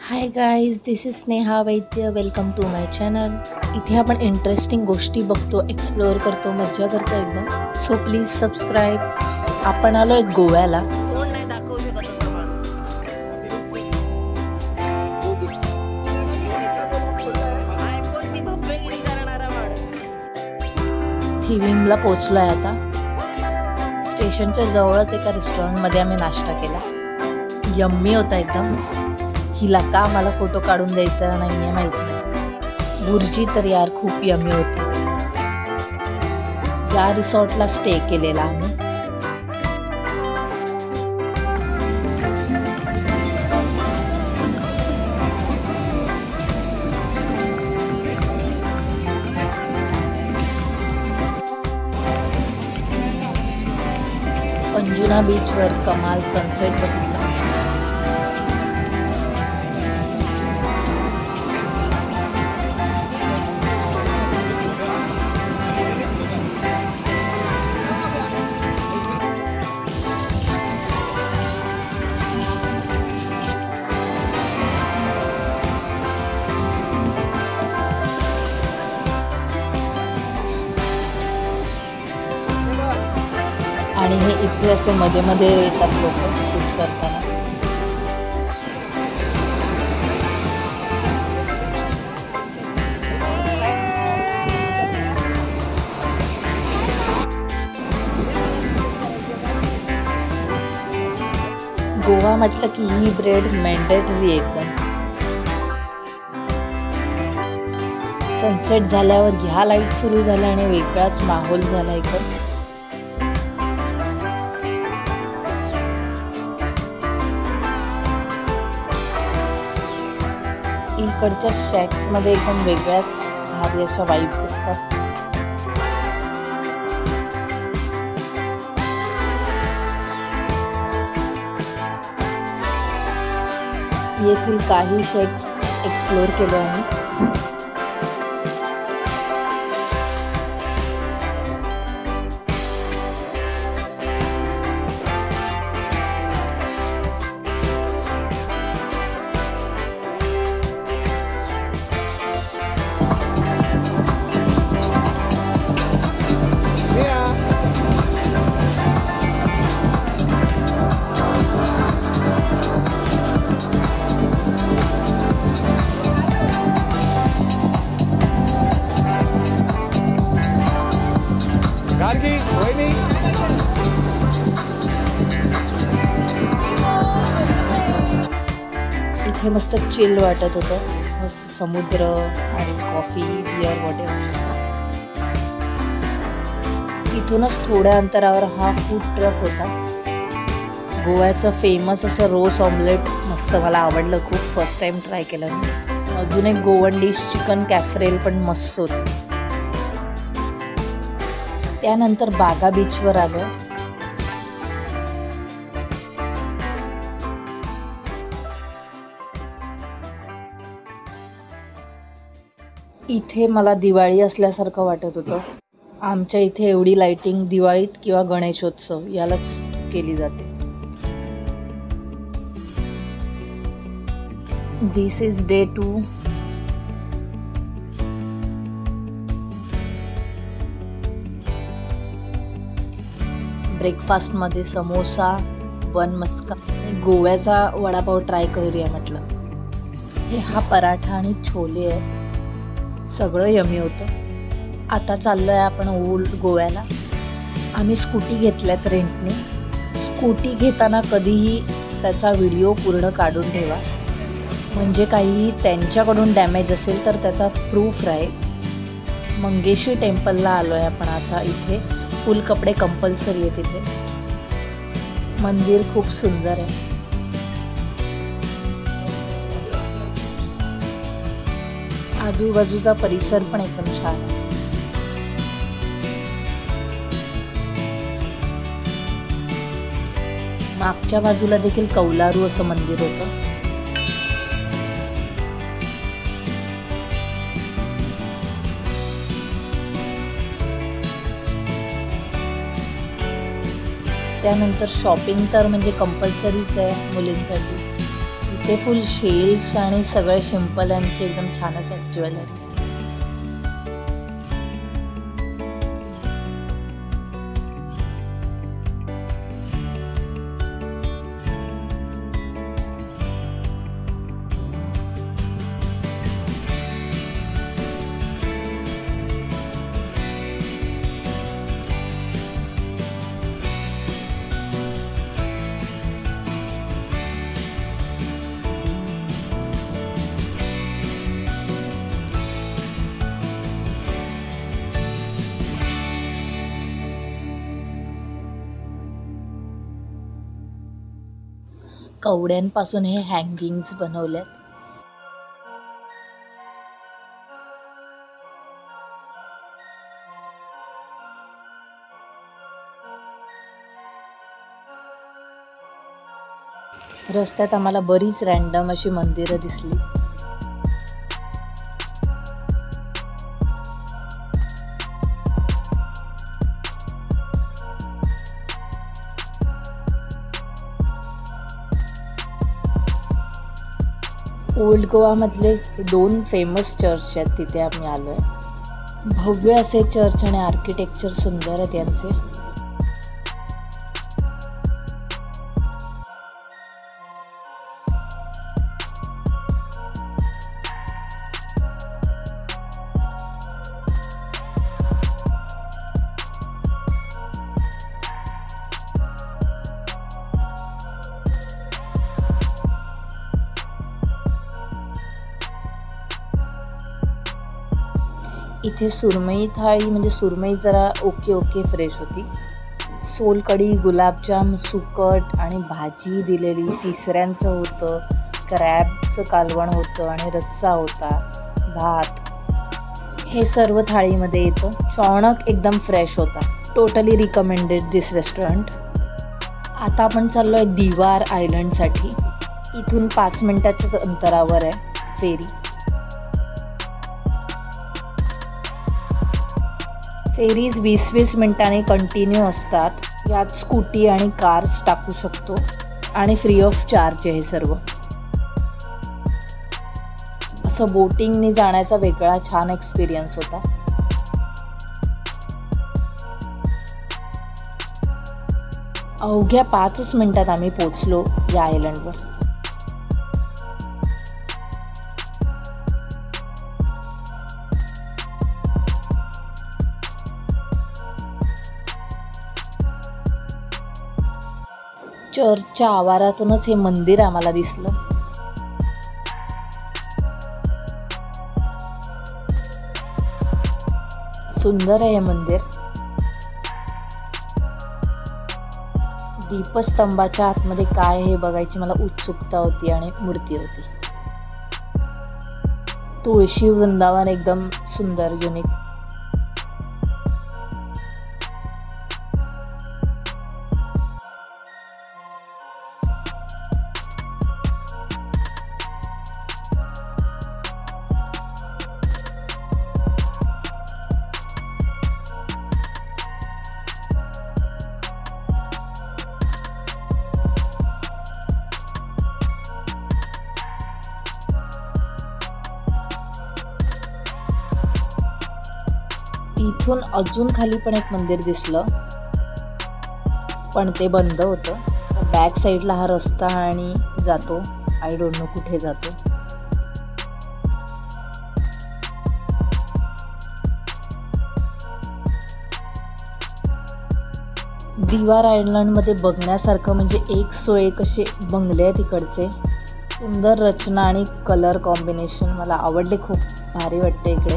High guys, this is Sneha Vaidya. Welcome to my channel. इथे आपण interesting गोष्टी बघतो, एक्सप्लोअर करतो, मज्जा करतो एकदम. So please subscribe. आपण आलोय गोव्याला. थिविमला पोचलोय आता. स्टेशनच्या जवळच एका रेस्टॉरंटमध्ये आम्ही नाश्ता केला. यम्मी होता एकदम. हिला का मला फोटो काढून द्यायचा नाहीये माहित नाही. बुर्जी तर यार खूप यम्मी होती. या रिसॉर्टला स्टे केलेला आम्ही. अंजुना बीचवर कमाल सनसेट बघितला. आणि हे इथे असे मध्ये मध्ये येतात लोक शूट करताना. गोवा म्हटलं की ही ब्रेड मॅन्डेटरी एकदम. सनसेट झाल्यावर ह्या लाईट सुरू झाल्या आणि वेगळाच माहोल झाला एकदम. इकडच्या शॅक्स मध्ये एकदम वेगळ्याच भारी अशा वाईब्स असतात. येथील काही शेक्स एक्सप्लोर केले आम्ही. इथे मस्त चिल वाटत होतं. मस्त समुद्र आणि कॉफी, बियर, वॉटेवर. इथूनच थोड्या अंतरावर हा फूड ट्रक होता. गोव्याचं फेमस असं रोस ऑमलेट मस्त मला आवडलं खूप. फर्स्ट टाइम ट्राय केलं मी. अजून एक गोवन डिश चिकन कॅफ्रेल पण मस्त होती. त्यानंतर बागा बीचवर आलो. इथे मला दिवाळी असल्यासारखं वाटत होतं. आमच्या इथे एवढी लाइटिंग दिवाळीत किंवा गणेशोत्सव यालाच केली जाते. दिस इज डे 2. ब्रेकफास्टमध्ये समोसा, बन मस्का, गोव्याचा वडापाव ट्राय करूया म्हटलं. हे हा पराठा आणि छोले आहे. सगळं यमी होतं. आता चाललोय आपण ओल्ड गोव्याला. आम्ही स्कूटी घेतल्यात रेंटने. स्कूटी घेताना कधीही त्याचा व्हिडिओ पूर्ण काढून ठेवा, म्हणजे काहीही त्यांच्याकडून डॅमेज असेल तर त्याचा प्रूफ राहील. मंगेशी टेम्पलला आलोय आपण आता. इथे फुल कपडे कंपल्सरी आहे. तिथे मंदिर खूप सुंदर आहे. आजूबाजूचा परिसर पण एकदम छान आहे. मागच्या बाजूला देखील कौलारू असं मंदिर होतं. त्यानंतर शॉपिंग तर म्हणजे कंपल्सरीच आहे मुलींसाठी. इथे फुल शेल्स आणि सगळे सिंपल यांचे एकदम छानच आहेत ज्वेलरी. कवड्यांपासून हे हँगिंग्स बनवलेत. रस्त्यात आम्हाला बरीच रँडम अशी मंदिरं दिसली. ओल्ड गोवामधले 2 फेमस चर्च आहेत, तिथे आम्ही आलो आहे. भव्य असे चर्च आणि आर्किटेक्चर सुंदर आहेत यांचे. इथे सुरमई थाळी म्हणजे सुरमई जरा ओके फ्रेश होती. सोलकढी, गुलाबजाम, सुकट आणि भाजी दिलेली. तिसऱ्यांचं होतं, क्रॅबचं कालवण होतं आणि रस्सा होता, भात. हे सर्व थाळीमध्ये येतं. चॉणक एकदम फ्रेश होता. टोटली रिकमेंडेड दिस रेस्टॉरंट. आता आपण चाललो आहे दिवार आयलंडसाठी. इथून 5 मिनिटाच्याच अंतरावर आहे फेरी. फेरीज 20-20 मिनिटांनी कंटिन्यू असतात. यात स्कूटी आणि कार्स टाकू शकतो आणि फ्री ऑफ चार्ज आहे हे सर्व. असं बोटिंगनी जाण्याचा वेगळा छान एक्सपिरियन्स होता. अवघ्या 5 मिनिटात आम्ही पोचलो या आयलंडवर. चर्चच्या आवारातूनच हे मंदिर आम्हाला दिसलं. सुंदर आहे हे मंदिर. दीपस्तंभाच्या आतमध्ये काय हे बघायची मला उत्सुकता होती आणि मूर्ती होती. तुळशी वृंदावन एकदम सुंदर, युनिक. इथून अजून खाली पण एक मंदिर दिसलं, पण ते बंद होतं. बॅक साईडला हा रस्ता आणि जातो, आय डोंट नो कुठे जातो. दिवार आयलंडमध्ये बघण्यासारखं म्हणजे एक सो एक असे बंगले आहेत इकडचे. सुंदर रचना आणि कलर कॉम्बिनेशन मला आवडले. खूप भारी वाटते इकडे.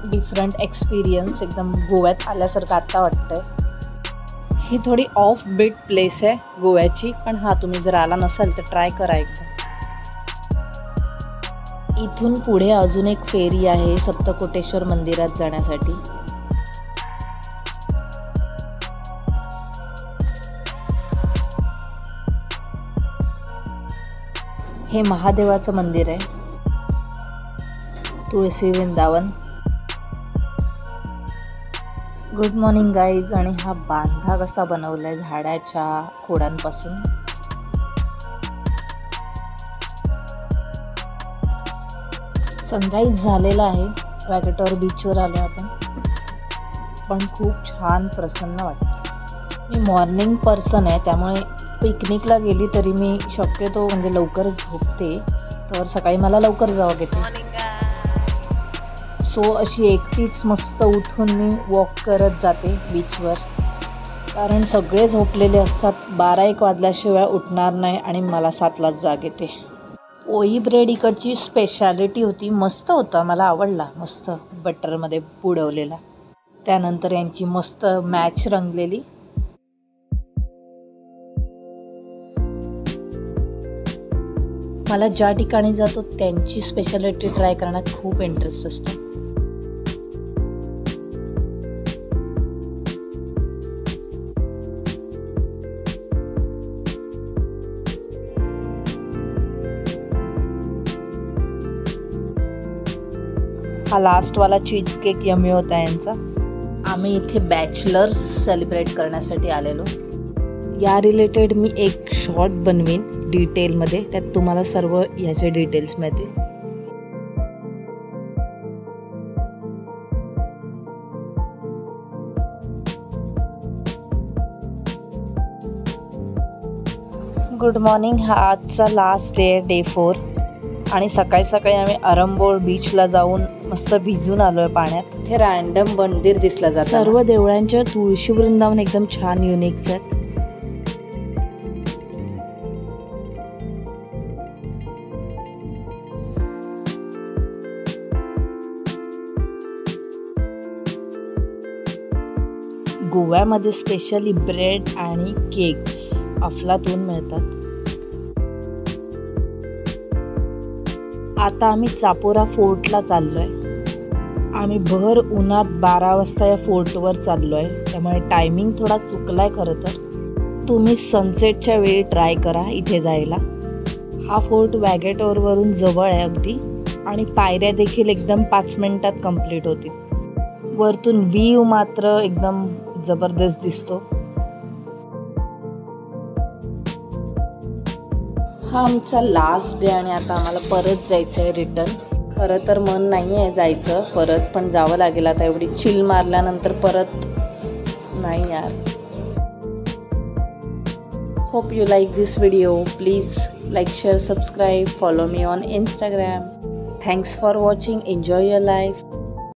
डिफरंट एक्सपिरियन्स, एकदम गोव्यात आल्यासारखं आत्ता वाटतंय. ही थोडी ऑफ बीट प्लेस आहे गोव्याची, पण तुम्ही जर आला नसाल तर ट्राय करा एकदा. इथून पुढे अजून एक फेरी आहे सप्तकोटेश्वर मंदिरात जाण्यासाठी. हे महादेवाचं मंदिर आहे, तुळशी वृंदावन. Good morning guys. आणि हा बांधा कसा बनवलाय झाडाच्या खोडांपासून. सनराईज झालेला आहे. वॅगेटॉर बीचवर आलो आपण, पण खूप छान प्रसन्न वाटतं. मी मॉर्निंग पर्सन आहे, त्यामुळे पिकनिकला गेली तरी मी शक्यतो म्हणजे लवकरच झोपते, तर सकाळी मला लवकर जावं येते. सो अशी एकटीच मस्त उठून मी वॉक करत जाते बीचवर, कारण सगळे झोपलेले असतात. 12-1 वाजल्याशिवाय उठणार नाही आणि मला 7लाच जाग येते. पोई ब्रेड इकडची स्पेशालिटी होती, मस्त होता, मला आवडला. मस्त बटरमध्ये बुडवलेला. त्यानंतर यांची मस्त मॅच रंगलेली. मला ज्या ठिकाणी जातो त्यांची स्पेशालिटी ट्राय करण्यात खूप इंटरेस्ट असतो. हा लास्टवाला चीज केक यमी होता यांचा. आम्ही इथे बॅचलर्स सेलिब्रेट करण्यासाठी आलेलो. या रिलेटेड मी एक शॉर्ट बनवीन डिटेलमध्ये, त्यात तुम्हाला सर्व याचे डिटेल्स मिळतील. Good morning. हा आजचा लास्ट डे आहे, डे 4. आणि सकाळी सकाळी आम्ही आरंबोल बीचला जाऊन मस्त भिजून आलो आहे पाण्यात. इथे रँडम मंदिर दिसलं जातं. सर्व देवळांच्या तुळशी वृंदावन एकदम छान युनिक्स आहेत. गोव्यामध्ये स्पेशली ब्रेड आणि केक्स अफलातून मिळतात. आता आम्ही चापोरा फोर्टला चाललो आहे. आम्ही भर उन्हात 12 वाजता या फोर्टवर चाललो आहे, त्यामुळे टायमिंग थोडा चुकला आहे खरं तर. तुम्ही सनसेटच्या वेळी ट्राय करा इथे जायला. हा फोर्ट वॅगेटॉरवरून जवळ आहे अगदी, आणि पायऱ्या देखील एकदम 5 मिनिटात कंप्लीट होतील. वरतून व्ह्यू मात्र एकदम जबरदस्त दिसतो. हा आमचा लास्ट डे आणि आता आम्हाला परत जायचं आहे रिटर्न. खरं तर मन नाही आहे जायचं परत, पण जावं लागेल आता. एवढी चिल मारल्यानंतर परत नाही यार. Hope you like this video. Please like, share, subscribe, follow me on Instagram. Thanks for watching. Enjoy your life.